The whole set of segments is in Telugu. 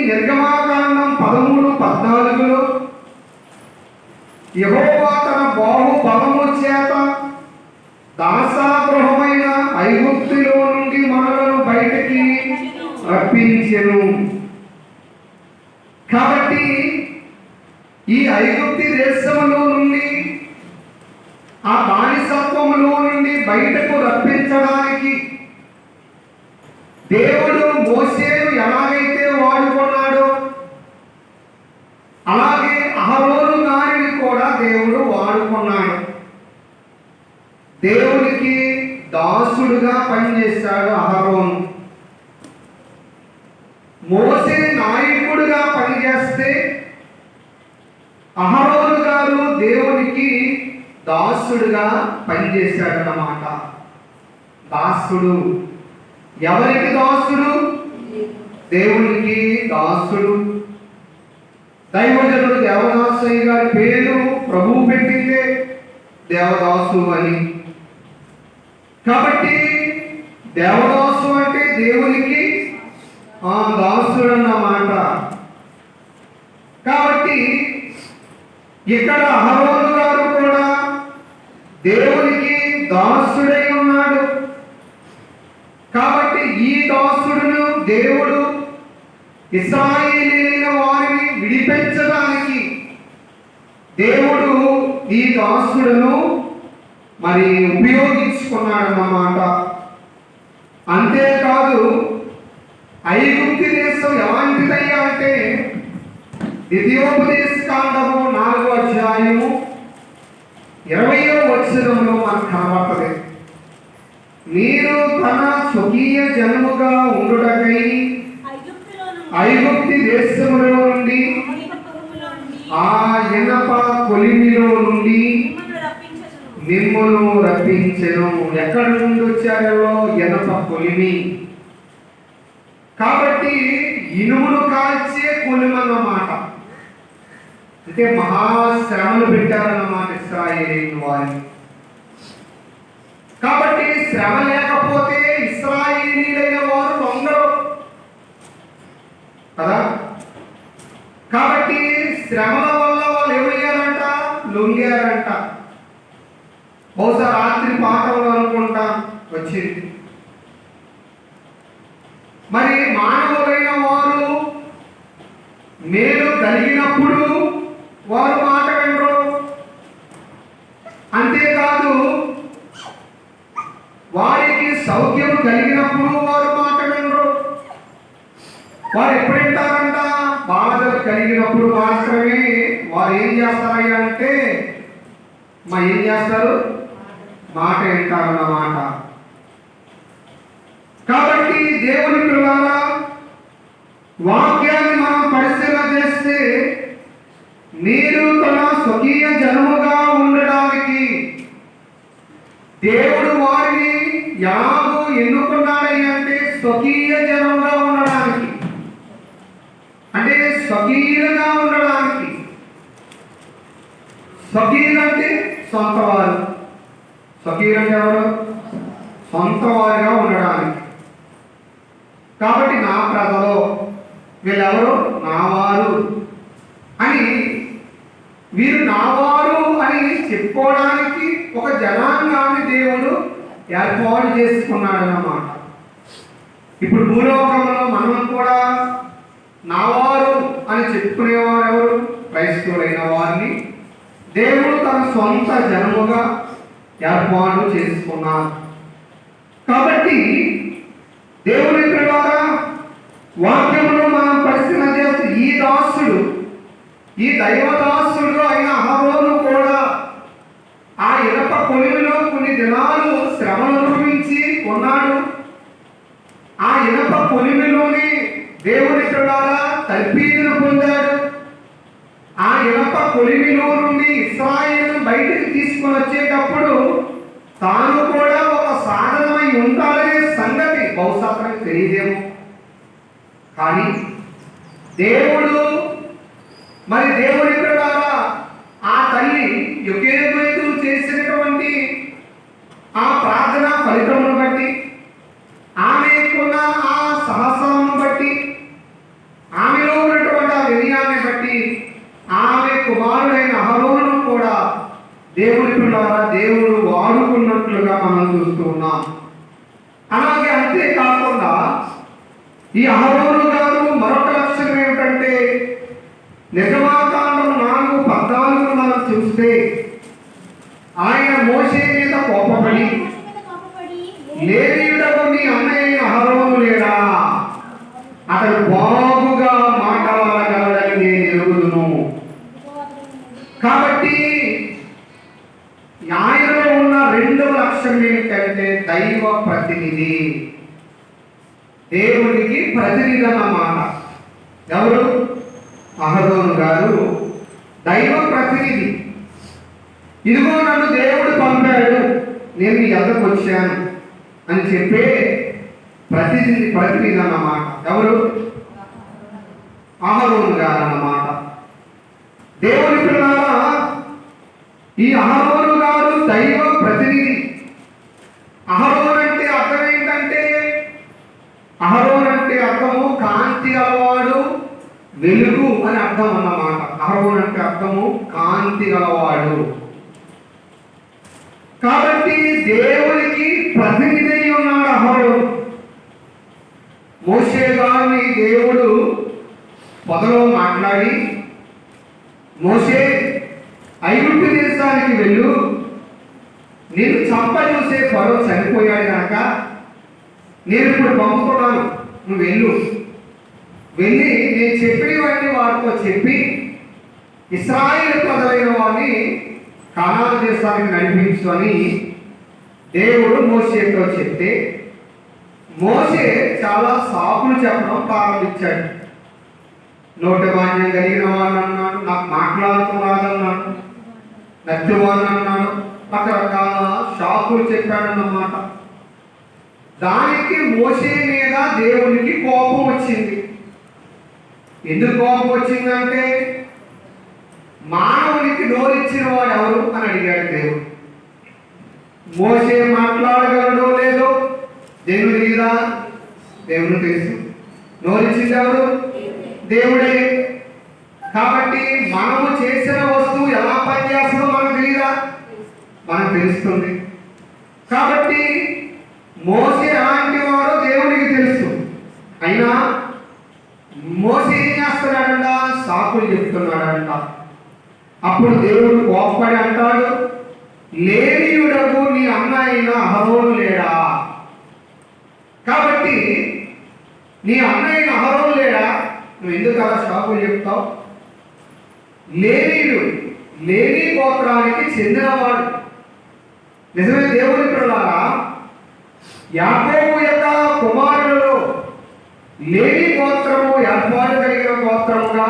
నిర్గమాకాండం 13:14లో యెహోవా తన బాహుబలము చేత దాసగృహమైన ఐగుప్తులో నుండి మనలను బయటికి రప్పించెను. కాబట్టి ఈ ఐగుప్తి దేశంలో నుండి, ఆ బానిసత్వంలో నుండి బయటకు రప్పించడానికి దేవుడు మోషేను ఎలాగైతే వాడుకున్నాడో అలాగే అహరోను గారిని కూడా దేవుడు వాడుకున్నాడు. దేవునికి దాసుడుగా పనిచేశాడు అహరోను. మోషే నాయకుడుగా పనిచేస్తే అహరోను గారు దేవునికి దాసుడుగా పనిచేశాడు అన్నమాట. దాసుడు ఎవరికి దాసుడు? దేవునికి దాసుడు. దైవజనుడు దేవదాసయ్య గారి పేరు ప్రభువు పెట్టిందే దేవదాసు అని. కాబట్టి దేవదాసు అంటే దేవునికి దాసుడు అన్నమాట. కాబట్టి ఇక్కడ అహరోను గారు కూడా దేవునికి దాసుడై ఉన్నాడు. కాబట్టి ఈ దాసుడును దేవుడు ఇశ్రాయేలీయుల వారిని విడిపించడానికి దేవుడు ఈ దాసుడును మరి ఉపయోగించుకున్నాడన్నమాట. అంతేకాదు ఐగుప్తి దేశం ఎలాంటిదయ్యా అంటే ద్వితీయోపదేశకాండము 4వ అధ్యాయము 20వ వచనంలో మనకు కనబడుతుంది. మీరు తన స్వకీయ జనముగా ఉండుటకై ఐగుప్తి దేశములో నుండి, ఆ ఇనప కొలిమిలో నుండి మిమ్మును రప్పించెను. ఎక్కడి నుండి వచ్చారో? ఇనప కొలిమి. కాబట్టి ఇనుమును కాల్చే కొలిమన్నమాట. అంటే మహాశ్రమలు పెట్టారన్నమాట ఇశ్రాయేలీయుల వారిని. కాబట్టి శ్రమ లేకపోతే ఇశ్రాయేలీయులైన వారు లొంగరు కదా. కాబట్టి శ్రమల వల్ల వాళ్ళు ఏమయ్యారంట? లొంగారంట. బహుశా రాత్రి పాఠంలో అనుకుంటా వచ్చింది. మరి మానవులైన వారు మేలు కలిగినప్పుడు వారు మాట వినరు. అంతేకాదు వారికి సౌఖ్యం కలిగినప్పుడు వారు మాట వినరు. వారు ఎప్పుడు వింటారంట? బాధలు కలిగినప్పుడు మాత్రమే వారు ఏం చేస్తారయ్యా అంటే ఏం చేస్తారు? మాట వింటారన్నమాట. కాబట్టి దేవుని పిల్లలారా, వాక్యాన్ని మనం పరిశీలన చేస్తే మీరు తన స్వకీయ జనముగా ఉండడానికి దేవుడు వారిని ఎలాగూ ఎన్నుకున్నాడని అంటే స్వకీయ జనముగా ఉండడానికి, అంటే స్వకీయులుగా ఉండడానికి. స్వకీయులు అంటే సొంత వారు. స్వకీయులు అంటే ఎవరు? సొంత వారిగా ఉండడానికి. కాబట్టి నా ప్రజలు వీళ్ళెవరు? నావారు అని, వీరు నావారు అని చెప్పుకోవడానికి ఒక జనాంగాన్ని దేవుడు ఏర్పాటు చేసుకున్నాడు అన్నమాట. ఇప్పుడు భూలోకంలో మనం కూడా నావారు అని చెప్పుకునేవారు ఎవరు? క్రైస్తవులైన వారిని దేవుడు తన సొంత జనముగా ఏర్పాటు చేసుకున్నారు. కాబట్టి దేవుని పిల్లలారా, వాక్యంలో మనం పరిశీలన చేస్తే ఈ దాసుడు, ఈ దైవదాసుడు అయిన అహరోను కూడా ఆ ఇనప కొలిమిలో కొన్ని దినాలు శ్రమను అనుభవించి ఉన్నాడు. ఆ ఇనప కొలిమిలోని దేవుని పిల్లలారా తర్పీదును పొందాడు. ఆ ఇనప కొలిమిలో నుండి ఇశ్రాయేలును బయటికి తీసుకొని వచ్చేటప్పుడు తాను కూడా ఒక సాధనమై ఉంటాడనే సంగతి బహుశా అతనికి తెలియదేమో. కానీ దేవుడు మరి దేవుని పిల్లలారా ఆ తల్లి యోకేబేతు చేసినటువంటి ఆ ప్రార్థన ఫలితమును బట్టి, ఆమెకున్న ఆ సాహసాలను బట్టి, ఆమెలో ఈ అహరోను గారు మరొక లక్షణం ఏమిటంటే, నిర్గమాకాండం 4:14 మనం చూస్తే, ఆయన మోషే మీద కోపపడి, లేవీయుడకు నీ అన్నయ్య అహరోను లేడా, అతడు బాగుగా మాట్లాడగలడని నేను ఎరుగుదును. కాబట్టి ఆయనలో ఉన్న రెండవ లక్షణం ఏంటంటే దైవ ప్రతినిధి. దేవునికి ప్రతినిధి అన్నమాట. ఎవరు? అహరోను గారు దైవ ప్రతినిధి. ఇదిగో నన్ను దేవుడు పంపాడు, నేను మీ ఎద్దకు వచ్చాను అని చెప్పే ప్రతినిధి అన్నమాట. ఎవరు? అహరోను గారు అన్నమాట. దేవుని పిల్లలారా, ఈ అహరోను గారు దైవ ప్రతినిధి. అహరోను అంటే అర్థం ఏంటంటే, అహరోను అంటే అర్థము కాంతి గలవాడు, వెలుగు అని అర్థం అన్నమాట. అహరోను అంటే అర్థము కాంతి గలవాడు. కాబట్టి దేవునికి ప్రతినిధి అయి ఉన్నాడు అహరోను. మోషే గారిని దేవుడు పొదలో మాట్లాడి, మోషే ఐగుప్తు దేశానికి వెళ్ళు, నేను చంపజూసే ఫరో చనిపోయాడు కనుక నేను ఇప్పుడు పంపుతున్నాను, నువ్వు వెళ్ళి నేను చెప్పినవన్నీ వారితో చెప్పి ఇశ్రాయేలు ప్రజలైన వారిని కానాను దేశానికి నడిపించు అని దేవుడు మోషేతో చెప్తే, మోషే చాలా సాకులు చెప్పడం ప్రారంభించాడు. నోటమాన్యం కలిగిన వాడిని అన్నాడు, నాకు మాట్లాడుతున్నాడన్నాడు, నత్యవాడిని అన్నాడు, రకరకాల షాకులు చెప్పాడన్నమాట. దానికి మోషే మీద దేవునికి కోపం వచ్చింది. ఎందుకు కోపం వచ్చిందంటే, మానవునికి నోరిచ్చిన వాడు ఎవరు అని అడిగాడు దేవుడు. మోషే మాట్లాడగలడో లేదో దేవుడు లేదా? దేవుడు తెలుసు. నోరిచ్చింది ఎవరు? దేవుడే. కాబట్టి మనము చేసిన వస్తువు ఎలా పనిచేస్తుందో మనకు తెలియదా? మనకు తెలుస్తుంది. కాబట్టి మోషే ఎలాంటి వాడో దేవుడికి తెలుసు. అయినా మోషే ఏం చేస్తున్నాడంట? సాకులు చెప్తున్నాడంట. అప్పుడు దేవుడు కోప్పడి అంటాడు, లేవీయుడకు నీ అన్న అయిన అహరోను లేడా? కాబట్టి నీ అన్న అయిన అహరోను లేడా? నువ్వు ఎందుకు అలా సాకులు చెప్తావు? లేవీయుడు లేవీ గోత్రానికి చెందినవాడు. నిజమే దేవుని పిల్లలారా, యాకోబు యొక్క కుమారులలో లేవీ గోత్రము ఏర్పాటు కలిగిన గోత్రముగా,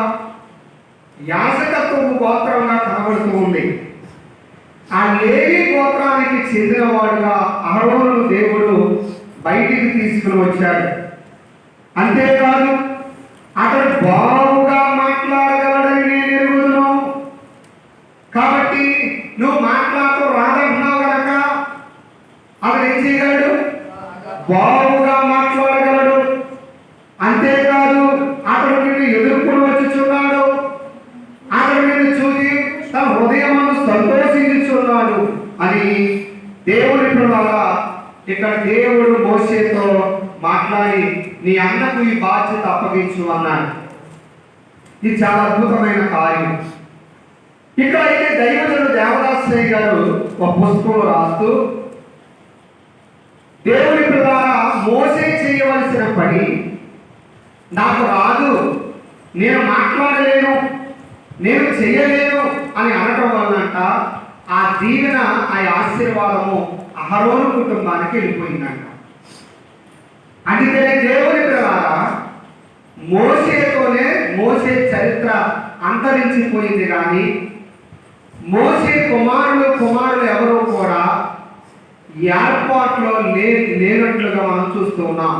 యాజకత్వము గోత్రంగా కనబడుతూ ఉంది. ఆ లేవీ గోత్రానికి చెందినవాడుగా అహరోనును దేవుడు బయటికి తీసుకుని వచ్చాడు. అంతేకాదు, అతడు బాగుగా మాట్లాడగలడని నేను ఎరుగుదును. కాబట్టి నువ్వు మాట్లాడుతూ రాదంటున్నావు కనుక అతడు ఏం చేయగలడు? బాగుగా మాట్లాడగలడు. అంతేకాదు, అతడు నిన్ను ఎదుర్కొని వచ్చుచున్నాడు, అతడు నిన్ను చూసి తన హృదయమును సంతోషించుచున్నాడు అని దేవుని పిల్లలారా, ఇక్కడ దేవుడు మోషేతో మాట్లాడి నీ అన్నకు ఈ బాధ్యత అప్పగించు అన్నాడు. ఇది చాలా అద్భుతమైన కార్యం. ఇక్కడ అయితే దైవజనుడు దేవదాసయ్య గారు ఒక పుస్తకంలో రాస్తూ, దేవుని పిల్లలారా, మోషే చేయవలసిన పని నాకు రాదు, నేను మాట్లాడలేను, నేను చేయలేను అని అనటం వలనంట ఆ దీవెన, ఆ ఆశీర్వాదము అహరోను కుటుంబానికి వెళ్ళిపోయిందంట. అందుకే దేవుని పిల్లలారా, మోషేతోనే మోషే చరిత్ర అంతరించిపోయింది. కానీ మోషే కుమారులు ఎవరో కూడా ఏర్పాట్లో లేనట్లుగా మనం చూస్తూ ఉన్నాం.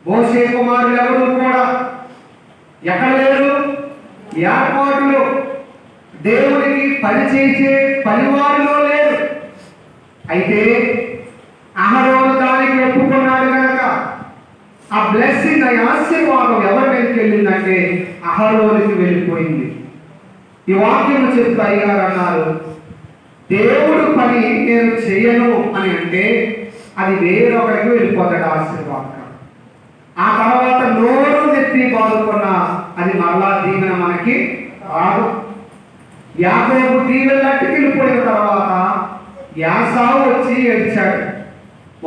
మోషే కుమారులు ఎవరు కూడా ఎక్కడ లేరు? ఏర్పాటులో, దేవునికి పని చేసే పనివారిలో లేరు. అయితే అహరోను దానికి ఒప్పుకున్నాడు కనుక ఆ బ్లెస్సింగ్, ఆ ఆశీర్వాదం ఎవరి మీదకి వెళ్ళిందంటే అహరోనుకి వెళ్ళిపోయింది. ఈ వాక్యం చెప్తే అయ్యగారు అన్నారు, దేవుడు పని నేను చేయను అని అంటే అది వేరొకరికి వెళ్ళిపోతాడు ఆశీర్వాదం. ఆ ఎత్తి బాదుకున్నా అది మరలా దీవెన మనకి రాదు. యాకోబు దీవెనలకి వెళ్ళిపోయిన తర్వాత యాసావు వచ్చి ఏడ్చాడు.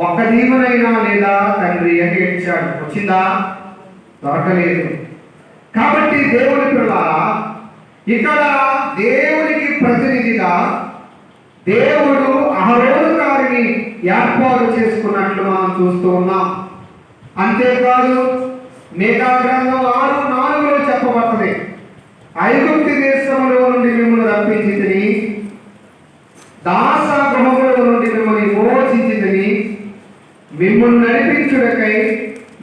ఒక్క దీవెనైనా లేదా తండ్రి అని ఏడ్చాడు. వచ్చిందా? దొరకలేదు. కాబట్టి దేవుని పిల్లలారా, ఇక్కడ దేవునికి ప్రతినిధిగా దేవుడు అహరోను గారిని ఏర్పాటు చేసుకున్నట్లు మనం చూస్తూ ఉన్నాం. అంతేకాదు మీకా గ్రంథం 6:4 చెప్పబడుతుంది, ఐగుప్తు దేశంలో నుండి మిమ్మల్ని రప్పించిందని, దాస గృహముల నుండి మిమ్మల్ని విమోచించిందని, మిమ్మల్ని నడిపించుటకై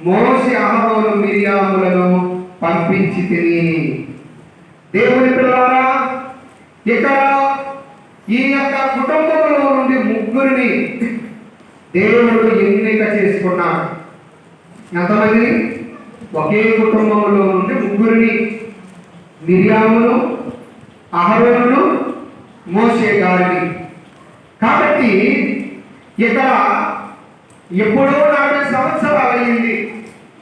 మోషే అహరోను మిరియాములను పంపించి తిని. దేవుని పిల్లలారా, ఇక్కడ ఈ యొక్క కుటుంబంలో నుండి ముగ్గురిని దేవుడు ఎన్నిక చేసుకున్నాడు. ఎంతమంది? ఒకే కుటుంబంలో నుండి ముగ్గురిని, మిరియామును, అహరోనును, మోషే గారిని. కాబట్టి ఇక్కడ ఎప్పుడో 40 సంవత్సరాలు అయింది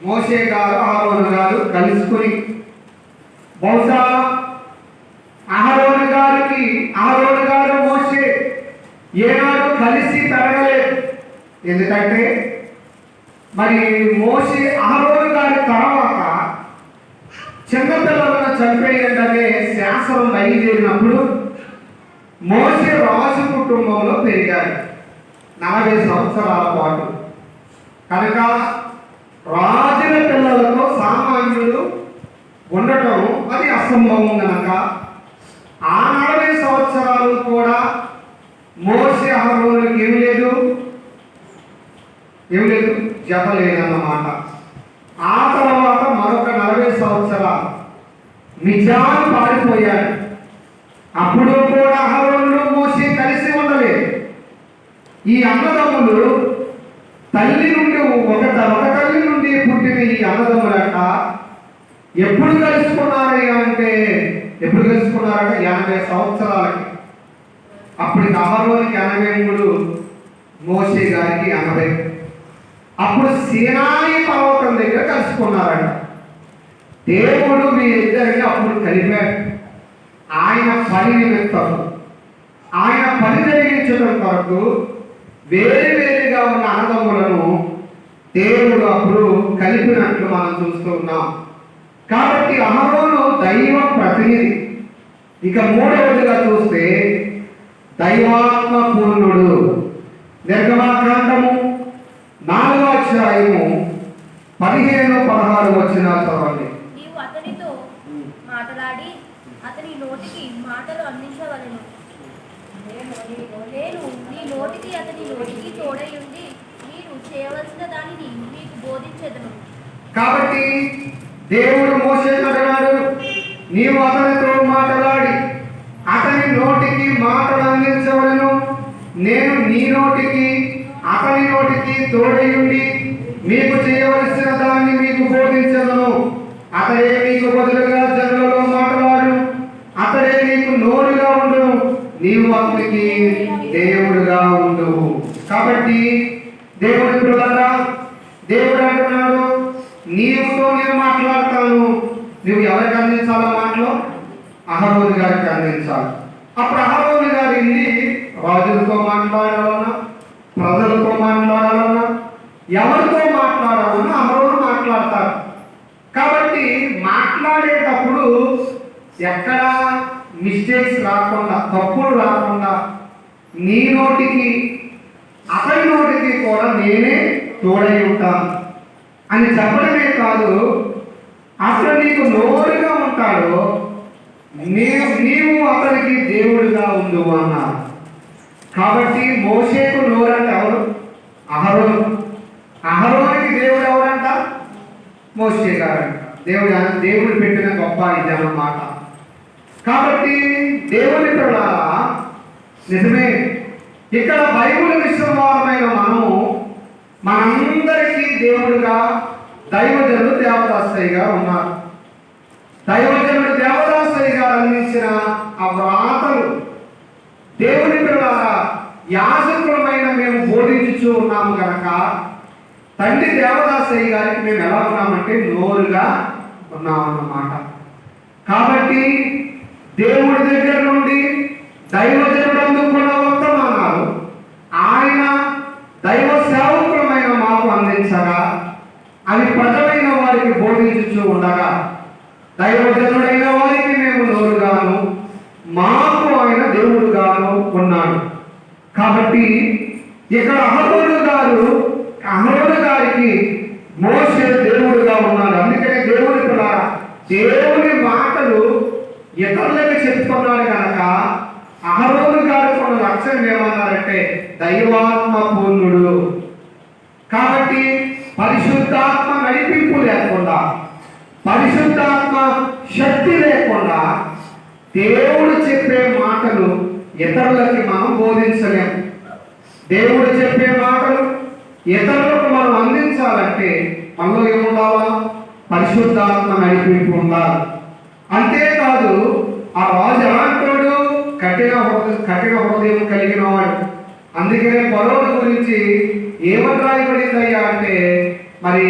మోషే గారు అహరోను గారు కలుసుకుని. బహుశా అహరోను గారు మోషే ఏనాడు కలిసి పెరగలేదు. ఎందుకంటే మరి మోషే అహరోను గారి తర్వాత చిన్నపిల్లలను చంపేయండి శాసనం బయలుదేరినప్పుడు మోషే రాజు కుటుంబంలో పెరిగాడు 40 సంవత్సరాల పాటు. కనుక రాజుల పిల్లలతో సామాన్యుడు ఉండటం అది అసంభవం. కనుక ఆ 40 సంవత్సరాలు కూడా మోషే అహరోనుకి ఏమి లేదు, జత లేదన్నమాట. ఆ తర్వాత మరొక 40 సంవత్సరాలు మిద్యాను పారిపోయాడు. అప్పుడు కూడా అహరోను మోషే కలిసి ఉండలేదు. ఈ అన్నదమ్ములు తల్లి నుండి ఒక తల్లి నుండి పుట్టిన ఈ అన్నదమ్ములట ఎప్పుడు కలుసుకున్నారంటే 80 సంవత్సరాలకి. అప్పటికి అహరోనుకి 83, మోషే గారికి 80. అప్పుడు సీనాయి పర్వతం దగ్గర కలుసుకున్నారట. దేవుడు మీ ఇద్దరిని అప్పుడు కలిపాడు. ఆయన పని నిమిత్తం, ఆయన పని జరిగించడం కొరకు వేరువేరుగా ఉన్న అన్నదమ్ములను దేవుడు అప్పుడు కలిపినట్లు మనం చూస్తూ ఉన్నాం. కాబట్టి అహరోను దైవ ప్రతినిధి. ఇక మూడవదిగా చూస్తే దైవాత్మ పూర్ణుడు. నిర్గమకాండము 4వ అధ్యాయము 15-16 వచనాలు చదవండి. నీవు అతనితో మాట్లాడి అతని నోటికి మాటలు అందించవలెను. నేను నీ నోటికి అతని నోటికి తోడై ఉండి మీరు చేయవలసిన దానిని మీకు బోధించెదను. కాబట్టి దేవుడు మోషేను అన్నాడు, నీవు అతనితో మాట్లాడి అతని నోటికి మాటలు అందించవలెను. నేను నీ నోటికి అతని నోటికి తోడై ఉండి మీకు చేయవలసిన దాన్ని మీకు బోధించదను. అతడే మీకు బదులుగా జనులలో మాట్లాడు, అతడే నీకు నోరుగా ఉండు, నీవు అతనికి దేవుడుగా ఉండు. కాబట్టి దేవుడి పిల్లలారా, దేవుడు అంటున్నాడు, నీవుతో నేను మాట్లాడతాను. నువ్వు ఎవరికి అందించాలో మాటలు? అహరోను గారికి అందించాలి. అప్పుడు అహరోను గారు వెళ్ళి రాజులతో మాట్లాడాలన్నా, ప్రజలతో మాట్లాడాలన్నా, ఎవరితో మాట్లాడాలన్నా అహరోను మాట్లాడతారు. కాబట్టి మాట్లాడేటప్పుడు ఎక్కడ మిస్టేక్స్ రాకుండా, తప్పులు రాకుండా నీ నోటికి అతని నోటికి కూడా నేనే తోడై ఉంటాను అని చెప్పడమే కాదు, అసలు నీకు నోరుగా ఉంటాడో నీవు అతనికి దేవుడిగా ఉండు అన్నారు. కాబట్టి మోషేకు నోరంటే ఎవరు? అహరోను. అహరోనుకి దేవుడు ఎవరంట? మోషే గారంట. దేవుడు పెట్టిన గొప్ప ఇది అన్నమాట. కాబట్టి దేవుని పిల్లలారా, నిజమే, ఇక్కడ బైబిల్ విశ్వవారమైన మనము మనందరికీ దేవుడుగా దైవజనుడు దేవదాసయ్య గారు ఉన్నారు. దైవజనుడు దేవదాసయ్య గారు అందించిన ఆ వ్రాతలు దేవుని పిల్లలారా యాజకులమైన మేము బోధించుచూ ఉన్నాము కనుక తండ్రి దేవదాసయ్య గారికి మేము ఎలా ఉన్నామంటే నోరుగా ఉన్నామన్నమాట. కాబట్టి దేవుడి దగ్గర నుండి దైవజనుడు అందుకున్న వర్తమానాలు ఆయన దైవ సేవకులమైన మాకు అందించగా అవి ప్రజలైన వారికి బోధించుచూ ఉండగా దైవజనుడైన వారికి మేము నోరుగాను మాకు ఆయన దేవుడుగాను ఉన్నాడు. కాబట్టి ఇక్కడ అహరోను గారికి మోషే దేవుడుగా ఉన్నాడు. అందుకనే దేవుని మాటలు ఇతరులకు చెప్తున్నాడు కనుక అహరోను గారు కొన్ని లక్షణం ఏమన్నారంటే దైవాత్మ పూర్ణుడు. కాబట్టి పరిశుద్ధాత్మ నడిపింపు లేకుండా, పరిశుద్ధాత్మ శక్తి లేకుండా దేవుడు చెప్పే మాటలు ఇతరులకి మనం బోధించలేము. దేవుడు చెప్పే మాటలు ఇతరులకు మనం అందించాలంటే మనలో ఏముండాలా? పరిశుద్ధాత్మ నడిపింపు ఉండాలి. అంతేకాదు ఆ రాజు ఎలాంటోడు? కఠిన హృదయం కలిగిన వాడు. అందుకనే ఫరోను గురించి ఏమని రాయబడిందయ్యా అంటే మరి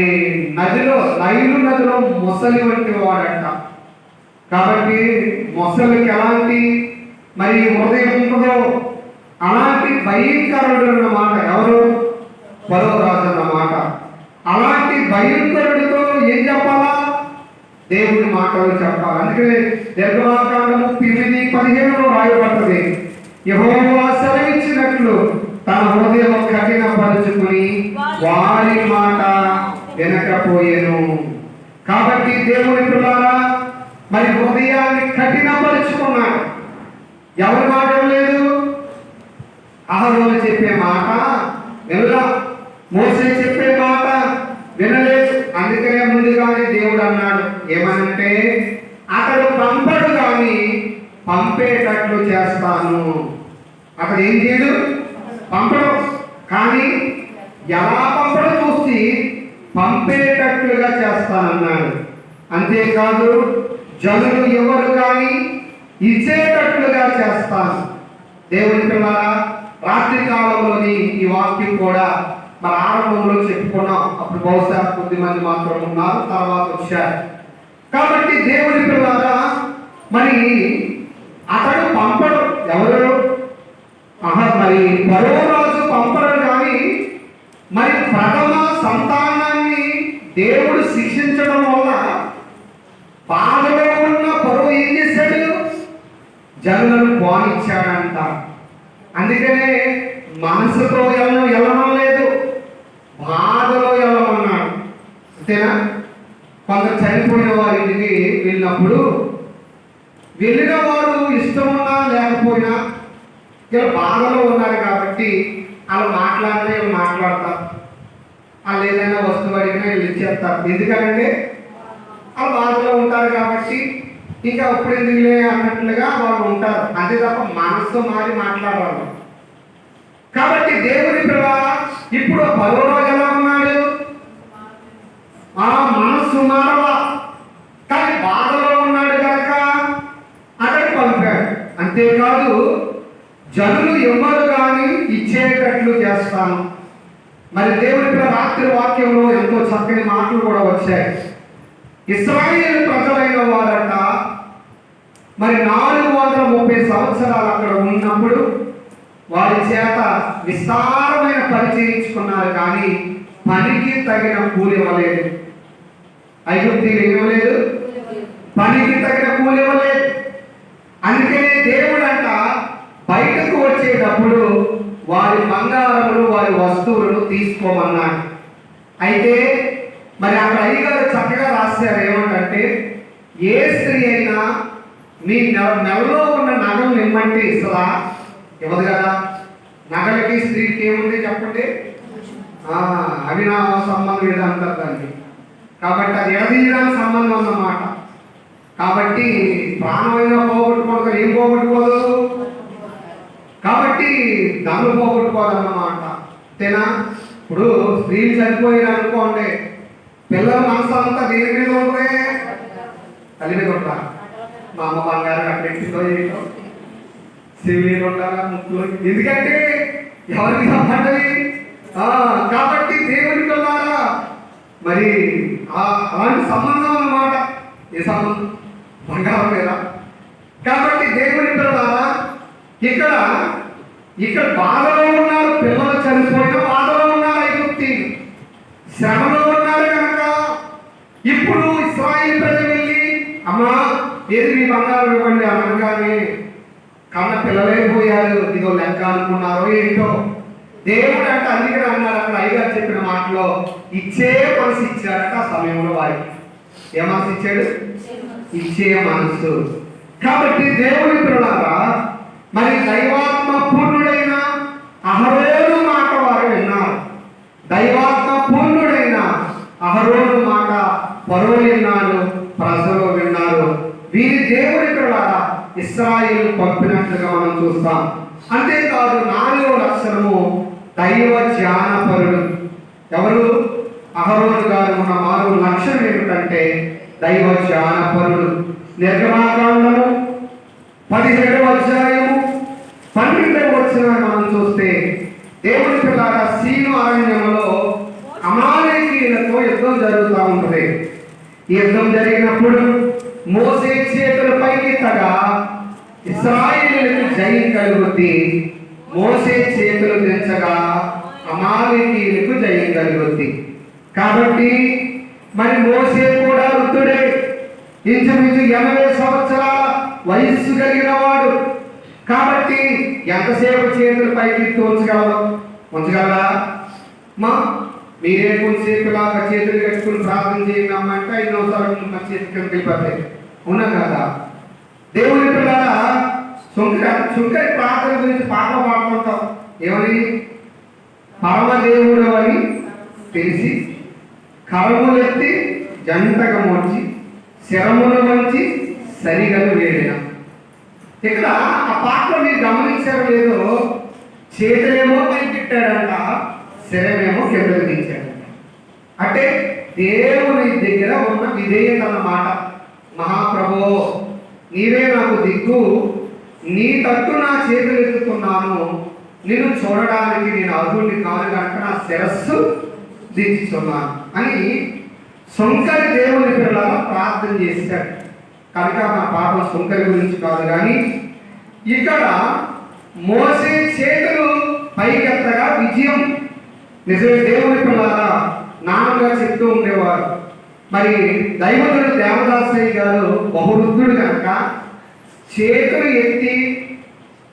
నైలు నదిలో మొసలి వంటి వాడంట. కాబట్టి మొసలికి ఎలాంటి మరి హృదయం ఉంటుందో అలాంటి భయంకరుడు అన్నమాట. ఎవరు? ఫరో రాజు అన్నమాట. అలాంటి భయంకరుడితో ఏం చెప్పాలా? దేవుడి మాటలు చెప్పాలి. అందుకనే నిర్గమాకాండము 8:15 రాయబడుతుంది, యెహోవా సెలవిచ్చినట్లు తన హృదయం కఠినపరుచుకుని వారి మాట వినకపోయెను. కాబట్టి దేవుని పిల్లారా మరి హృదయాన్ని కఠినపరుచుకున్నాడు. ఎవరి మాట లేదు? అహరోను చెప్పే మాట వినలా, మోసే చెప్పే మాట వినలేదు. అందుకనే ముందుగానే దేవుడు అన్నాడు ఏమనంటే అతడు పంపడు కానీ పంపేటట్లు చేస్తాను. అతడు ఏం చేయడు? పంపడు, కానీ ఎలా పంపడం చూసి పంపేటట్లుగా చేస్తానన్నాడు. అంతేకాదు జనులు ఎవరు కానీ ఇచ్చేటట్లుగా చేస్తాను. దేవుని పిల్లారా రాత్రి కాలంలోని ఈ వాక్యం కూడా మన ఆరంభంలో చెప్పుకున్నాం. అప్పుడు బహుశా కొద్దిమంది మాత్రం ఉన్నారు, తర్వాత వచ్చారు. కాబట్టి దేవుని పిల్లారా మరి అతడు పంపడు. ఎవరు? మరి ఫరో రాజు పంపడు. కానీ మరి ప్రథమ సంతానాన్ని దేవుడు శిక్షించడం వల్ల బాధలో ఉన్న ఫరో ఏం చేశాడు? జనులను పోనిచ్చాడంట. అందుకనే మనసుతో వెళ్ళడం లేదు, బాధలో వెళ్ళమన్నాడు. అంతేనా? కొందరు చనిపోయిన వారి ఇంటికి వెళ్ళినప్పుడు వెళ్ళిన వారు ఇష్టమున్నా లేకపోయినా ఇలా బాధలో ఉన్నారు కాబట్టి వాళ్ళు మాట్లాడినా వీళ్ళు మాట్లాడతారు, వాళ్ళు ఏదైనా వస్తువు అడిగినా వీళ్ళు ఇచ్చేస్తారు. ఎందుకంటే వాళ్ళు బాధలో ఉంటారు కాబట్టి ఇంకా ఇప్పుడు ఎందుకులే అన్నట్లుగా వాళ్ళు ఉంటారు. అంతే తప్ప మనసు మారి మాట్లాడాలి. కాబట్టి దేవుని పిల్లల ఇప్పుడు ఫరో రాజు ఎలా ఉన్నాడు? ఆ మనస్సు మారలా, కానీ బాధలో ఉన్నాడు కనుక అతడు పంపాడు. అంతేకాదు జనులు ఎవరు కానీ ఇచ్చేటట్లు చేస్తాను. మరి దేవుని పిల్ల రాత్రి వాక్యంలో ఎంతో చక్కని మాటలు కూడా వచ్చాయి. ఇశ్రాయేలు ప్రజలైన వారంట మరి 430 సంవత్సరాలు అక్కడ ఉన్నప్పుడు వారి చేత విస్తారమైన పని చేయించుకున్నారు, కానీ పనికి తగిన కూలి ఇవ్వలేదు. ఐగుప్తీయులు ఇవ్వలేదు, పనికి తగిన కూలి ఇవ్వలేదు. అందుకనే దేవుడు అంట బయటకు వచ్చేటప్పుడు వారి బంగారములు వారి వస్తువులను తీసుకోమన్నాడు. అయితే మరి అక్కడ అయ్యగారు చక్కగా రాశారు ఏమంటే ఏ స్త్రీ అయినా మీ నెలలో ఉన్న నగలు ఇమ్మంటే ఇస్తుందా? ఇవ్వదు కదా. నగలకి స్త్రీకి ఏముంది చెప్పండి? అవినావ సంబంధం ఏదో అంటారు దాన్ని. కాబట్టి అది ఎడదీయడానికి సంబంధం అన్నమాట. కాబట్టి ప్రాణమైనా పోగొట్టుకోవడం ఏం పోగొట్టుకోదు, కాబట్టి దాన్ని పోగొట్టుకోవాలన్నమాట. అంతేనా? ఇప్పుడు స్త్రీలు చనిపోయిన అనుకోండి, పిల్లల మనసు అంతా దేని మీద ఉంటుంది? తల్లి మీద ఉంటారు. మా అమ్మ బంగారు అక్కడెట్టిందో ఏంటో శివులు ఉండాలా ముక్కులు, ఎందుకంటే ఎవరికి సంబంధం. కాబట్టి దేవుని పిల్లారా మరి అలాంటి సంబంధం అన్నమాట. ఏ సంబంధం? బంగారం లేదా? కాబట్టి దేవుని పిల్లలారా, ఇక్కడ బాధలో ఉన్నారు, పిల్లలు చనిపోయిన బాధలో ఉన్నారు, ఐగుప్తి శ్రమలో ఉన్నారు కనుక ఇప్పుడు ఇశ్రాయేలు ప్రజలు వెళ్ళి అమ్మా ఏది మీ బంగారం ఇవ్వండి అనగానే కన్న పిల్లలే పోయారు. ఇదో లెక్క అనుకున్నారో ఏంటో. దేవుడు అంటే అందుకని అన్నారు అక్కడ అయ్యగారు చెప్పిన మాటలో ఇచ్చే మనసు ఇచ్చాడట. ఆ సమయంలో వారికి ఏ మనసు ఇచ్చాడు? ఇచ్చే మనసు. కాబట్టి దేవుని పిల్లలారా, మరి దైవాత్మ పూర్ణుడైన అహరోను మాట వారు విన్నారు. దైవాత్మ పూర్ణుడైన అహరోను మాట ఫరో విన్నాడు, ప్రజలు విన్నారు. వీరి దేవుని పిల్లలారా ఇశ్రాయేలు పంపినట్లుగా మనం చూస్తాం. అంతేకాదు 4వ లక్షణము దైవ ధ్యానపరుడు. ఎవరు? అహరోను గారు ఉన్న 4వ లక్షణం ఏమిటంటే దైవ ధ్యానపరుడు. నిర్గమాకాండము 17వ అధ్యాయము 12వ వచనం మనం చూస్తే దేవుని పిల్లలారా సీను అరణ్యంలో అమాలేకీయులతో యుద్ధం జరుగుతూ ఉంటుంది. ఈ యుద్ధం జరిగినప్పుడు మోసే చేతులు పైకెత్తగా ఇశ్రాయేలీయులకు జయం కలుగుద్ది. మోసే చేతులు దించగా అమాలేకీయులకు జయం కలుగుద్ది. కాబట్టి మరి మోసే కూడా వృద్ధుడే, ఇంచుమించు 80 సంవత్సరాల వయస్సు కలిగిన వాడు. కాబట్టి ఎంతసేపు చేతులు పైకి ఉంచగలరా? మీరే కొంతసేపు లాగా చేతులు కట్టుకుని ప్రార్థన చేయండి అమ్మంటే 5 నిమిషాలు మన చేతికి వెళ్ళిపోతాయి. ఉన్నా కదా? దేవుని పిల్లల శుంకరి ప్రార్థన గురించి పాట పాడుకుంటాం. ఏమని? పరమదేవుడు అని తెలిసి కరములెత్తి జంటగా మోర్చి శరమును వంచి సరిగలు వేడిన. ఇక్కడ ఆ పాటలో మీరు గమనించారో లేదో, చేతులేమో పైకెట్టాడంట, శరమేమో కిందకు దించాడంట. అంటే దేవుని దగ్గర ఉన్న విధేయత అన్నమాట. మహాప్రభో నీవే నాకు దిక్కు, నీ తట్టు నా చేతులు ఎత్తుతున్నాను, నిన్ను చూడడానికి నేను అర్హుడిని కాను కనుక నా శిరస్సు దించుతున్నాను అని శంకరి దేవుని పిల్లల ప్రార్థన చేశాడు. కనుక నా పాపం శంకరి గురించి కాదు, కానీ ఇక్కడ మోసే చేతులు పైకెత్తగా విజయం. నిజమే దేవుని పిల్లల నాన్నగా చెప్తూ ఉండేవారు. మరి దైవజనుడు దేవదాసయ్య గారు బహువృద్ధుడు కనుక చేతులు ఎత్తి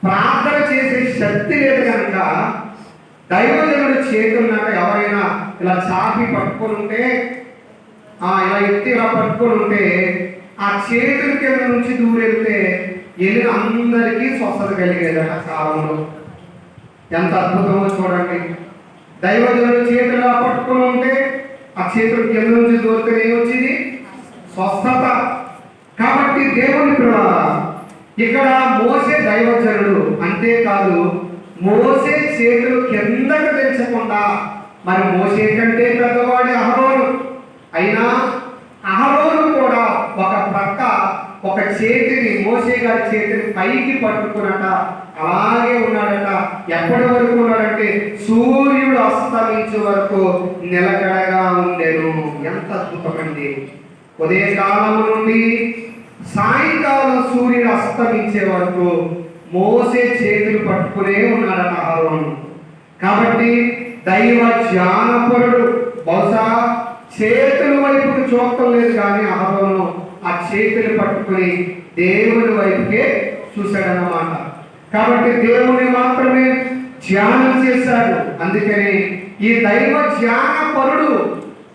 ప్రార్థన చేసే శక్తి లేదు కనుక దైవజనుడు చేతున్నట ఎవరైనా ఇలా చాపి పట్టుకొని ఉంటే, ఇలా ఎత్తి ఇలా పట్టుకొని ఉంటే ఆ చేతుల కింద నుంచి దూరెళ్తే వెళ్ళిన అందరికీ స్వస్థత కలిగేది ఆ కాలంలో. ఎంత అద్భుతమో చూడండి. దైవజనుడు చేతులు పట్టుకొని ఉంటే ఆ చేతుల కింద నుంచి దూరితే ఏమొచ్చింది? స్వస్థత. కాబట్టి దేవుని పిల్లలారా, ఇక్కడ మోసే దైవజనుడు, అంతేకాదు మోసే చేతులు కిందకు తెచ్చకుండా, మరి మోసే కంటే పెద్దవాడి అహరోను అయినా అహరోను కూడా ఒక పక్క ఒక చేతిని మోసే గారి చేతిని పైకి పట్టుకున్నట అలాగే ఉన్నాడట. ఎప్పటి వరకు ఉన్నాడంటే సూర్యుడు అస్తమించే వరకు నిలకడగా ఉండెను. ఎంత అద్భుతమండి! ఉదయకాలము నుండి సాయంకాలం సూర్యుడు అస్తమించే వరకు మోసే చేతులు పట్టుకునే ఉన్నాడట అహరోను. కాబట్టి దైవ ధ్యానపరుడు. బహుశా చేతుల వైపుకు చూడటం లేదు, కానీ అహరోను ఆ చేతులు పట్టుకుని దేవుని వైపుకే చూశాడన్నమాట. కాబట్టి దేవుని మాత్రమే ధ్యానం చేశాడు. అందుకని ఈ దైవ ధ్యానపరుడు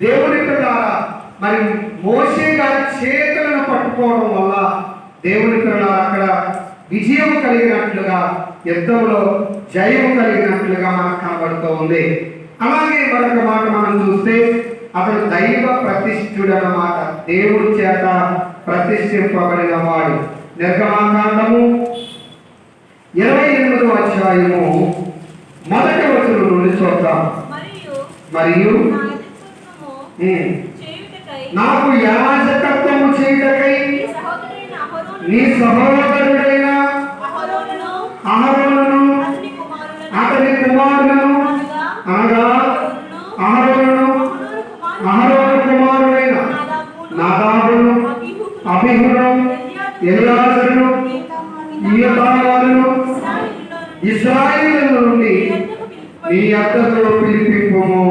దేవుని పిల్లలారా, మరి మోసే గారి చేతులను పట్టుకోవడం వల్ల దేవుని పిల్లలారా అక్కడ విజయం కలిగినట్లుగా, యుద్ధంలో జయం కలిగినట్లుగా మనకు కనబడుతూ ఉంది. అలాగే మరొక మాట మనం చూస్తే అతడు దైవ ప్రతిష్ఠుడు అన్నమాట. దేవుడి చేత ప్రతిష్ఠింపబడిన వాడు. నిర్గమాకాండము 28వ అధ్యాయము 1వ వచనం నుండి చూద్దాం. మరియు నాకు యాజకత్వము చేయుటకై నీ సహోదరుడైన అహరోనును అతని కుమారులను అనగా అహరోను కుమారుడైన నాదాబును అబీహును, ఎలియాజరును, ఈతామారును ఇశ్రాయేలు నుండి నీ యొద్దకు పిలిపింపుము.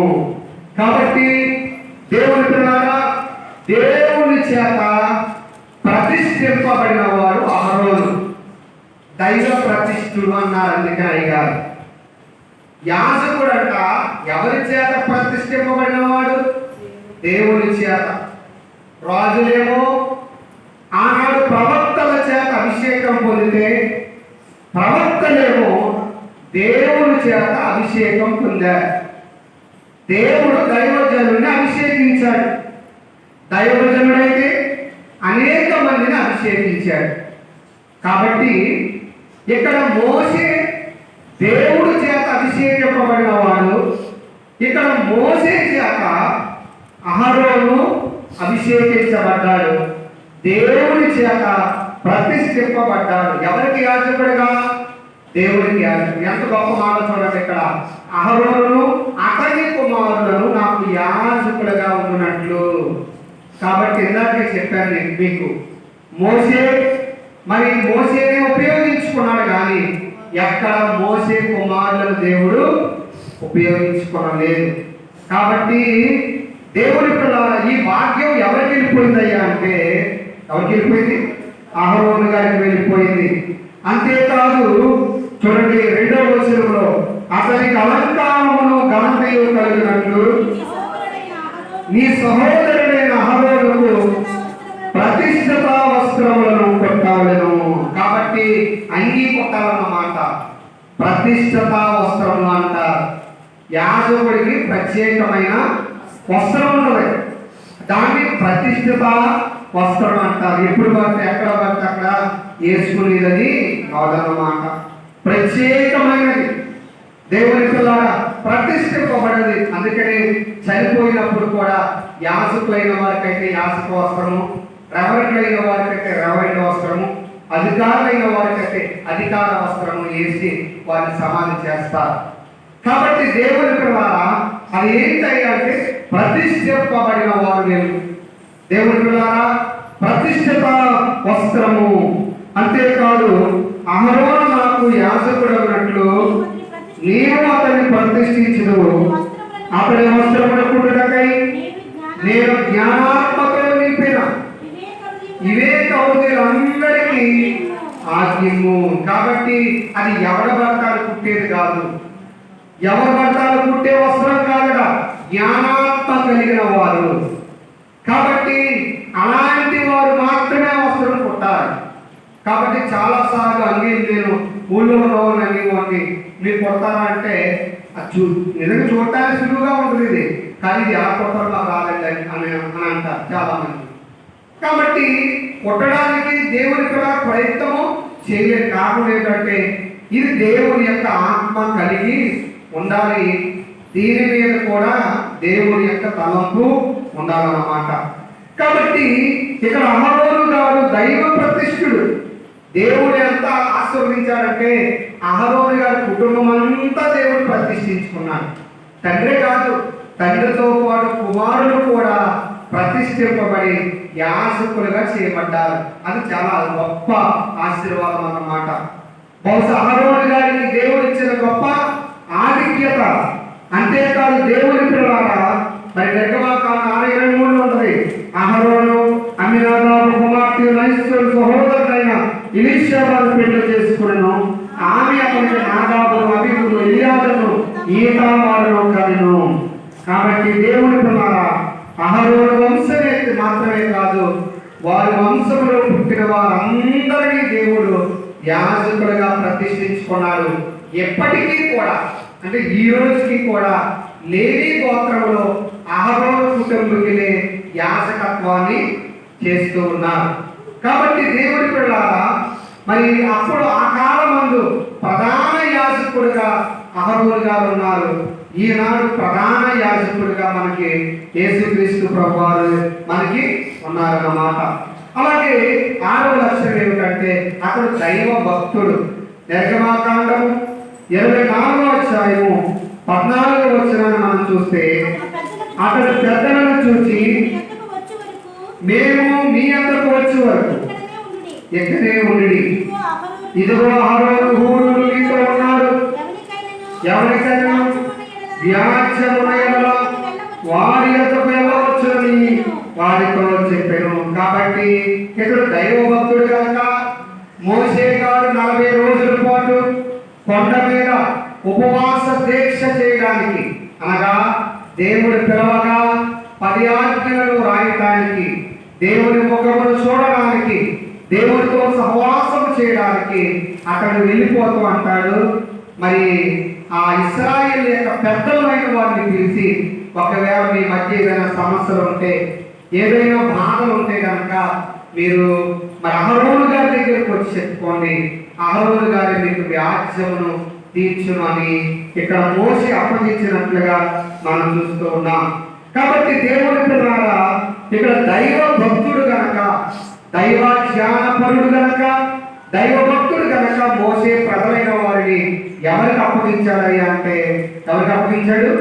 కాబట్టి దేవుని పిల్లలారా, దేవుని చేత ప్రతిష్ఠింపబడిన వాడు అహరోను, దైవ ప్రతిష్ఠుడు అన్నారు. అందుకని అయ్యారు యాజకుడు అంట ఎవరి చేత ప్రతిష్ఠింపబడిన వాడు? దేవుని చేత. రాజులేమో ఆనాడు ప్రవక్తల చేత అభిషేకం పొందితే, ప్రవక్తలేమో దేవుని చేత అభిషేకం పొందారు. దేవుడు దైవజనుడిని అభిషేకించాడు. దైవజనుడైతే అనేక మందిని అభిషేకించాడు. కాబట్టి ఇక్కడ మోషే దేవుడి చేత అభిషేకింపబడిన వాడు, ఇక్కడ మోషే చేత అహరోను అభిషేకించబడ్డాడు, దేవుని చేత ప్రతిష్ఠింపబడ్డాడు. ఎవరికి యాజకుడుగా? దేవునికి యాజకుడు. ఎంత గొప్ప మాట చూడండి ఇక్కడ. అహరోను అతని కుమారులను నాకు యాజకులుగా ఉన్నట్లు. కాబట్టి ఇందాకే చెప్పాను నేను మీకు, మోషేనే ఉపయోగించుకున్నాడు, కానీ ఎక్కడ మోషే కుమారులను దేవుడు ఉపయోగించుకోలేదు. కాబట్టి దేవుడి పిల్లల ఈ భాగ్యం ఎవరికి వెళ్ళిపోయిందయ్యా అంటే, ఎవరికి వెళ్ళిపోయింది? అహరోను గారికి వెళ్ళిపోయింది. అంతేకాదు చూడండి 2వ వచనంలో, అతనికి అలంకారమును ఘనతయు కలిగినట్లు నీ సహోదరుడైన అహరోనుకు ప్రతిష్ఠిత వస్త్రములను కొట్టాలను. కాబట్టి అంగీ కొట్టాలన్నమాట. ప్రతిష్ఠిత వస్త్రములు అంటారు. యాజకుడికి ప్రత్యేకమైన వస్త్రం ఉన్నది, దాన్ని ప్రతిష్ఠిత వస్త్రం అంటారు. ఎప్పుడు పడితే ఎక్కడ పడితే అక్కడ వేసుకునేదని కాదన్నమాట. ప్రత్యేకమైనది, దేవుని పిల్లలారా ప్రతిష్ఠింపబడినది. అందుకని చనిపోయినప్పుడు కూడా యాజకులైన వారికైతే యాజక వస్త్రము, రెవరెంట్లైన వారికైతే రెవరెంట్ వస్త్రము, అధికారులైన వారికైతే అధికార వస్త్రము వేసి వారిని సమాధి చేస్తారు. కాబట్టి దేవుని పిల్లలారా అది ఏంటంటే అంటే ప్రతిష్ఠింపబడిన వారు వేరు. దేవుని పిల్లలారా ప్రతిష్ఠిత వస్త్రము. అంతేకాదు అహరోను నాకు యాజకుడన్నట్లు నీవు అతన్ని ప్రతిష్ఠించుదు, అతని వస్త్రమును కుట్టుటకై నేను జ్ఞానాత్మకలు నింపిన వివేకవంతులందరికీ ఆజ్ఞము. కాబట్టి అది ఎవరి భర్తాలు కుట్టేది కాదు, ఎవరి భర్తాలు కుట్టే వస్త్రం కాదట, జ్ఞానాత్మ కలిగిన వారు. కాబట్టి అలాంటి వారు మాత్రమే వస్త్రం కుట్టాలి. కాబట్టి చాలాసార్లు అంగీలు నేను ఊళ్ళో ఉన్నవాడిని మీరు కొడతారా అంటే నిజంగా చూడటానికి సులువుగా ఉంటుంది ఇది, కానీ ఇది ఎలా కొడతారో నాకు రాదండి అని అంటారు చాలామంది. కాబట్టి కొట్టడానికి దేవుని కూడా ప్రయత్నము చేయలేదు. కారణం ఏంటంటే ఇది దేవుని యొక్క ఆత్మ కలిగి ఉండాలి, దీని మీద కూడా దేవుని యొక్క తలంపు ఉండాలన్నమాట. కాబట్టి ఇక్కడ అహరోను గారు దైవ ప్రతిష్ఠుడు. దేవుడు ఎంత ఆశీర్వదించాడంటే అహరోను గారి కుటుంబం అంతా దేవుడు ప్రతిష్ఠించుకున్నాడు. తండ్రే కాదు, తండ్రితో పాటు కుమారులు కూడా ప్రతిష్ఠింపబడి యాజకులుగా చేయబడ్డారు. అది చాలా గొప్ప ఆశీర్వాదం అన్నమాట. బహుశా అహరోను గారికి దేవుడు ఇచ్చిన గొప్ప ఆధిక్యత. అంతేకాదు దేవుని పిల్లలారా మరి నిర్గమాకాండం 6:23 ఉంటుంది, అహరోను అమ్మినాదాబు కుమార్తె నైశ్వరు సహోదరుడైన ఎలీషాబాను పెళ్లి చేసుకున్నాను, ఆమె అతనికి నాదాబును అబీహును ఎలియాజరును ఈతామారును కనెను. కాబట్టి దేవుని పిల్లలారా అహరోను వంశమే మాత్రమే కాదు, వారి వంశంలో పుట్టిన వారందరినీ దేవుడు యాజకులుగా ప్రతిష్ఠించుకున్నాడు. ఎప్పటికీ కూడా అంటే ఈ రోజుకి కూడా లేవీ గోత్రంలో అహరోను కుటుంబీకులే యాజకత్వాన్ని చేస్తూ ఉన్నారు. కాబట్టి దేవుడి పిల్లలారా మరి అప్పుడు ఆ కాలమందు ప్రధాన యాజకుడిగా అహరోను గారు ఉన్నారు. ఈనాడు ప్రధాన యాజకుడిగా మనకి యేసుక్రీస్తు ప్రభువారు మనకి ఉన్నారన్నమాట. అలాగే 6వ లక్షణం ఏమిటంటే అతడు దైవ భక్తుడు. నిర్గమాకాండము 24వ అధ్యాయము 14వ వచనాన్ని మనం చూస్తే అతడు పెద్దలను చూసి మేము మీ అందరికి వచ్చే వరకు ఇక్కడనే ఉండుడి. ఎక్కడే ఉండి ఇదిగో అహరోను ఇదిగో అహరోను హూరులు నీతో ఉన్నారు. ఎవరికైనా వ్యాజ్యమున ఎడల వారి యొద్దకు వెళ్ళవచ్చునని వారితో చెప్పాను. కాబట్టి ఇతడు దైవభక్తుడు కనుక మోషే గారు 40 రోజుల పాటు కొండ మీద ఉపవాస దీక్ష చేయడానికి, అనగా దేవుడు పిలవగా 10 ఆజ్ఞలను రాయటానికి, దేవుని ముఖమును చూడడానికి, దేవుడితో సహవాసం చేయడానికి అతడు వెళ్ళిపోతూ అంటాడు. మరి ఆ ఇశ్రాయేల్ యొక్క పెద్దలైన వారిని పిలిచి, ఒకవేళ మీ మధ్య ఏదైనా సమస్యలు ఉంటే, ఏదైనా బాధలు ఉంటే కనుక మీరు మరి అహరోను గారి దగ్గరకు వచ్చి చెప్పుకోండి, అహరోను గారి మీకు వ్యాజ్యమును తీర్చును అని ఇక్కడ మోషే అప్పగించినట్లుగా మనం చూస్తూ ఉన్నాం. కాబట్టి దేవుని పిల్లలారా, ఇక్కడ దైవ భక్తుడు గనక, దైవ జ్ఞానపరుడు గనక, దైవ భక్తుడు గనక మోషే ప్రజలైన వారిని ఎవరికి అప్పగించాడయ్యా అంటే, ఎవరికి అప్పగించాడు?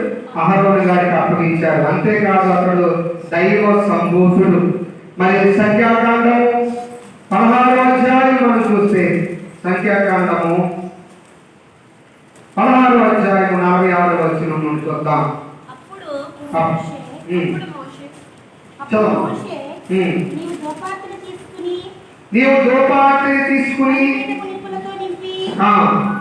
అహరోను గారికి అప్పగించాడు. అంతేకాదు అతడు దైవ సంభూతుడు. మరి సంఖ్యాకాండము 16వ అధ్యాయం మనం చూస్తే, సంఖ్యాకాండము 16వ అధ్యాయం 46వ వచనం నుండి చూద్దాం. అప్పుడు చలో. మోషే నీవు ధూపార్తిని తీసుకుని నీవు ధూపార్తిని తీసుకుని నిప్పులతో నింపి ఆ,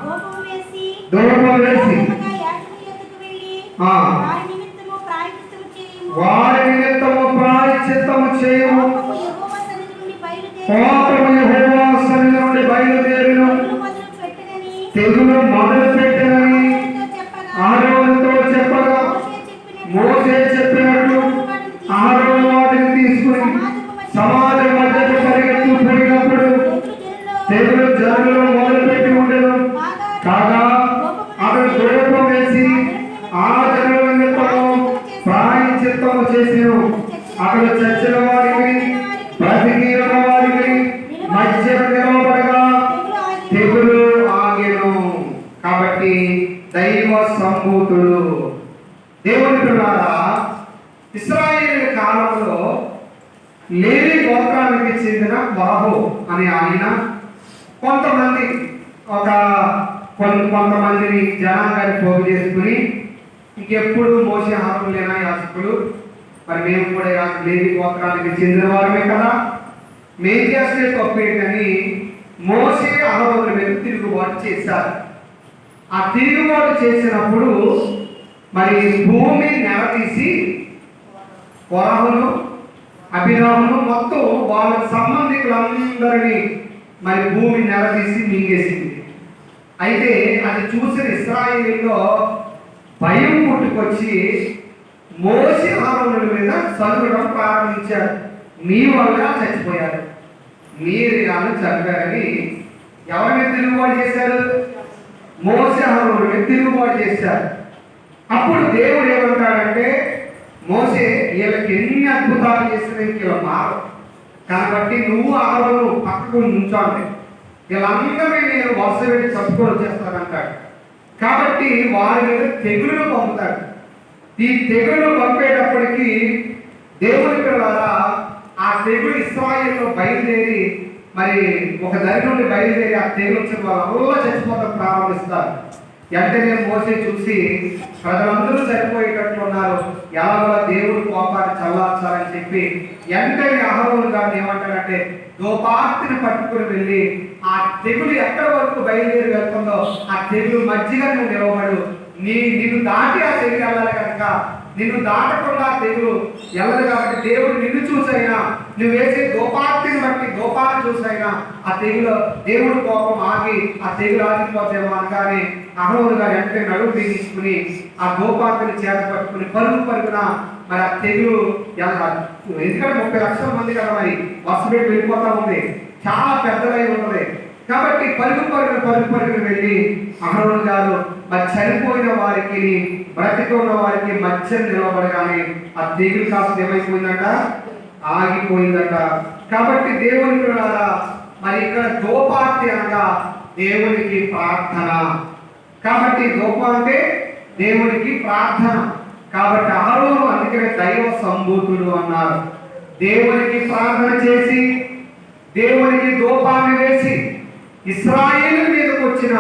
ధూపం వేసి ధూపం వేసి యాజకుని యొద్దకు వెళ్ళి ఆ, వారి నిమిత్తము ప్రాయశ్చిత్తము చేయుము. వారి నిమిత్తము ప్రాయశ్చిత్తము చేయము. కోపము యెహోవా సన్నిధి నుండి బయలుదేరి కోపము యెహోవా సన్నిధి నుండి బయలుదేరును, తెగులు మొదలు పెట్టెనని తెగులు మొదలు పెట్టెనని అహరోనుతో అహరోనుతో చెప్పగా చెప్పగా మోషే చెప్పినట్లు మోషే చెప్పినట్లు అహరోను వాటిని తీసుకుని సమాజం మధ్యకు పరిగెత్తుకుపోయినప్పుడు తెగులు జనులు మొదలుపెట్టి ఉండెను. కాగా అతడు ధూపం వేసి ఆ జనుల నిమిత్తము ప్రాయశ్చిత్తము చేసెను. అతడు చచ్చిన వారికి బ్రతికిన వారికి మధ్య నిలవబడగా తెగులు ఆగెను. కాబట్టి దైవ సంభూతుడు. దేవుని పిల్లలారా, ఇశ్రాయేలు కాలంలో లేవి గోత్రానికి చెందిన బాహు అనే ఆయన కొంతమంది కొంతమందిని జనాంగాన్ని పోగు చేసుకుని, ఇంకెప్పుడు మోసే అహరోను లేనా యాజకులు, మరి మేము కూడా లేవి గోత్రానికి చెందిన వారమే కదా, మేం చేస్తే తప్పేంటని మోసే అహరోను మీద తిరుగుబాటు చేశారు. ఆ తిరుగుబాటు చేసినప్పుడు మరి భూమి నెలతీసి కొరహును అభిరామును మొత్తం వాళ్ళ సంబంధికులందరినీ మరి భూమి నెలతీసి మింగేసింది. అయితే అది చూసిన ఇశ్రాయేలులో భయం పుట్టుకొచ్చి మోసే అహరోనుల మీద చదువడం ప్రారంభించారు. మీ వల్ల చచ్చిపోయారు, మీరు ఇలా చంపారని ఎవరి మీద తిరుగుబాటు చేశారు? మోసే అహరోనుల మీద తిరుగుబాటు చేశారు. అప్పుడు దేవుడు ఏమంటాడంటే, మోసే వీళ్ళకి ఎన్ని అద్భుతాలు చేసినా వీళ్ళ మారు, కాబట్టి నువ్వు అహరోను పక్కకు నుంచోండి, వీళ్ళందరినీ నేను వరుస పెట్టి చంపుకొని వచ్చేస్తానంటాడు. కాబట్టి వారి మీద తెగులును పంపుతాడు. ఈ తెగులును పంపేటప్పటికి దేవుని పిల్లలారా, ఆ తెగులు ఇశ్రాయేలులో బయలుదేరి మరి ఒక దరి నుండి బయలుదేరి ఆ తెగులు వచ్చిన వాళ్ళందరూ చచ్చిపోతాం ప్రారంభిస్తారు. వెంటనే మోసే చూసి ప్రజలందరూ చనిపోయేటట్లు ఉన్నారు, ఎలాగో దేవుడు కోపాన్ని చల్లార్చాలని చెప్పి వెంటనే అహరోను గారిని ఏమంటాడంటే, ధూపార్తిని పట్టుకుని వెళ్ళి ఆ తెగులు ఎక్కడి వరకు బయలుదేరి వెళ్తుందో ఆ తెగులు మధ్యగా నువ్వు నిలవబడు, నిన్ను దాటి ఆ తెగులు వెళ్ళాలి కనుక నిన్ను దాటకుండా తెగులు వెళ్ళదు. కాబట్టి దేవుడు నిన్ను చూసైనా, నువ్వు వేసే ధూపార్తిని బట్టి ధూపాన్ని చూసైనా ఆ తెగులు దేవుడు కోపం ఆగి ఆ తెగులు ఆగిపోతేమో అనగానే అహరోను గారు వెంటనే నడుము బిగించుకుని ఆ ధూపార్తిని చేత పట్టుకుని పరుగున మరి ఆ తెగులు ఎందుకంటే 30 లక్షల మంది కదా, మరి వరుస పెట్టి వెళ్ళిపోతా ఉంది, చాలా పెద్దదై ఉన్నది. కాబట్టి పరుగున వెళ్ళి అహరోను గారు మరి చనిపోయిన వారికి బ్రతికి ఉన్న వారికి మధ్య నిలబడగానే ఆ తెగులు కాస్త ఏమైపోయిందట, ఆగిపోయిందట. కాబట్టి దేవుని పిల్లలారా, మరి ఇక్కడ ధూపార్తి అనగా దేవునికి ప్రార్థన. కాబట్టి ధూపం అంటే దేవునికి ప్రార్థన. కాబట్టి అహరోను అందుకనే దైవ సంభూతుడు అన్నారు. దేవునికి ప్రార్థన చేసి దేవునికి ధూపాన్ని వేసి ఇశ్రాయేలు మీదకు వచ్చిన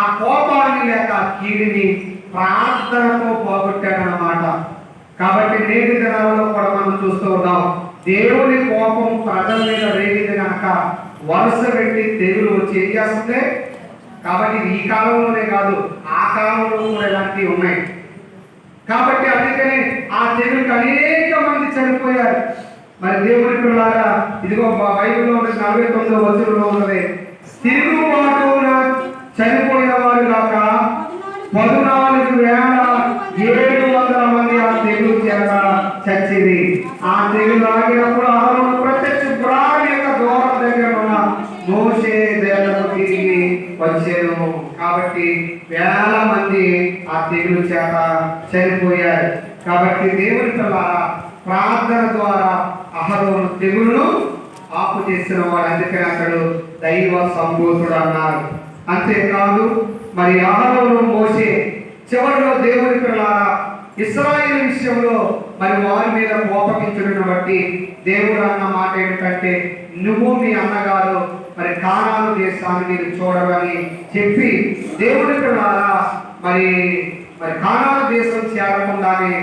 ఆ కోపాన్ని లేక కీడిని ప్రార్థనతో పోగొట్టాడనమాట. కాబట్టి నేటి దినాలలో కూడా మనం చూస్తూ ఉన్నాం, దేవుని కోపం ప్రజల మీద రేగింది కనుక వరుస పెట్టి తెగులు వచ్చి ఏం చేస్తుంది. కాబట్టి ఇది ఈ కాలంలోనే కాదు, ఆ కాలంలో కూడా ఇలాంటివి ఉన్నాయి. కాబట్టి అందుకనే ఆ తెగులుకి అనేక మంది చనిపోయారు. మరి దేవుని పిల్లారా, ఇదిగో బైబిల్లో ఉన్న 49వ వచనంలో ఉన్నది, తిరుగుబాటున చనిపోయిన వారు కాక 14,700 మంది ఆ తెగులు చేత చచ్చింది. ఆ తెగులు ఆగినప్పుడు అహరోను ప్రత్యక్ష గుడారం యొక్క ద్వారం దగ్గర ఉన్న మోషే దగ్గరకు తిరిగి వచ్చాను. కాబట్టి వేల మంది ఆ తెగులు చేత చనిపోయారు. కాబట్టి దేవుని పిల్లారా, ప్రార్థన ద్వారా అహరోను తెగులును ఆపు చేసిన వాడు. అందుకని అతడు దైవ సంభూతుడు అన్నారు. అంతేకాదు మరి అహరోను మోషే చివరిలో దేవుని పిల్లారా ఇశ్రాయేలు విషయంలో మరి వారి మీద కోపగించడం బట్టి దేవుడు అన్న మాట ఏంటంటే, నువ్వు మీ అన్నగారు మరి కానాను దేశాన్ని మీరు చూడమని చెప్పి దేవుని పిల్లారా మరి కానాను దేశం చేరకుండానే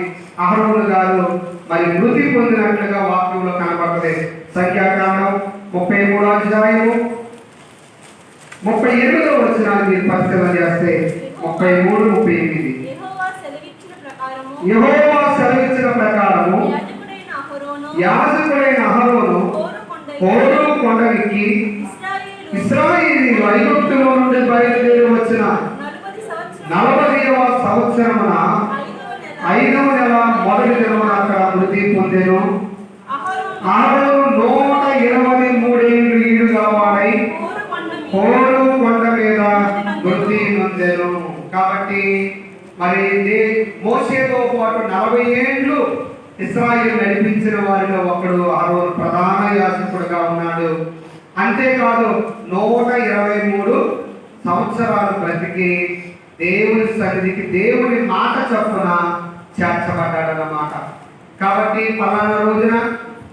అహరోను గారు మరి మృతి పొందినట్లుగా వాక్యంలో కనబడుతుంది. సంఖ్యాకాండం 33వ అధ్యాయము 38వ వచనాన్ని మీరు పరిశీలన చేస్తే 33, 38 యెహోవా సెలవిచ్చిన ప్రకారము యాజకుడైన అహరోను హోరు కొండకి ఇశ్రాయేలీయులు ఐగుప్తులో నుండి బయలుదేరి వచ్చిన 40వ సంవత్సరమున 5వ నెల మొదటి దినమున అక్కడ మృతి పొందెను. అహరోను 123 ఏళ్ళు ఈడుగా వాడై హోరు కొండ మీద మృతి పొందెను. కాబట్టి మరి మోషేతో పాటు 40 ఏళ్ళు ఇశ్రాయేలు నడిపించిన వారిలో ఒకడు అహరోను ప్రధాన యాజకుడుగా ఉన్నాడు. అంతేకాదు 123 సంవత్సరాలు బ్రతికి దేవుని సన్నిధికి దేవుని మాట చొప్పున చేర్చబడ్డాడన్నమాట. కాబట్టి ఫలానా రోజున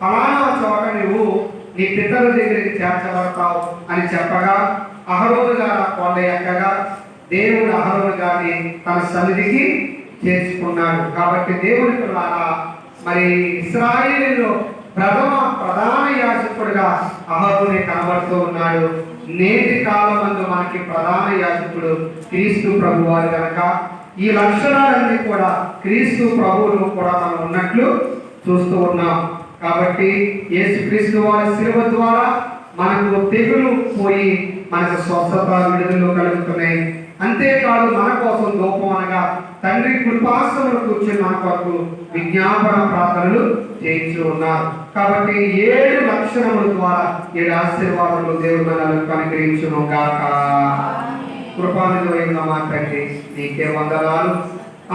ఫలానా చోట నువ్వు నీ పితరుల దగ్గరికి చేర్చబడతావు అని చెప్పగా అహరోను గారు కొండ ఎక్కగా దేవుడు అహరోను గారిని తన సన్నిధికి చేర్చుకున్నాడు. కాబట్టి దేవుని పిల్లారా మరి ఇశ్రాయేలులో ప్రధాన యాజకుడుగా అహరోనే కనబడుతూ ఉన్నాడు. నేటి కాలమందు మనకి ప్రధాన యాజకుడు క్రీస్తు ప్రభు వారు కనుక ఈ లక్షణాలన్నీ కూడా క్రీస్తు ప్రభువులో కూడా మనం ఉన్నట్లు చూస్తూ ఉన్నాం. కాబట్టి యేసుక్రీస్తు వారి శిలువ ద్వారా మనకు తెగులు పోయి మనకు స్వస్థత విడుదల కలుగుతున్నాయి. అంతేకాదు మన కోసం ధూపం అనగా తండ్రి కృపాసనలు కూర్చొని మన కొరకు విజ్ఞాపన ప్రార్థనలు చేయించు ఉన్నారు. కాబట్టి 7 లక్షణముల ద్వారా 7 ఆశీర్వాదములు దేవుడు మనల్ని అనుగ్రహించును గాక. కృపానిధి మా తండ్రి నీకే వందనాలు.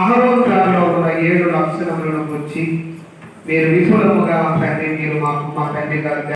అహరోను గారిలో ఉన్న 7 లక్షణములను గురించి మీరు విపులముగా తండ్రి మీరు మా తండ్రి గారు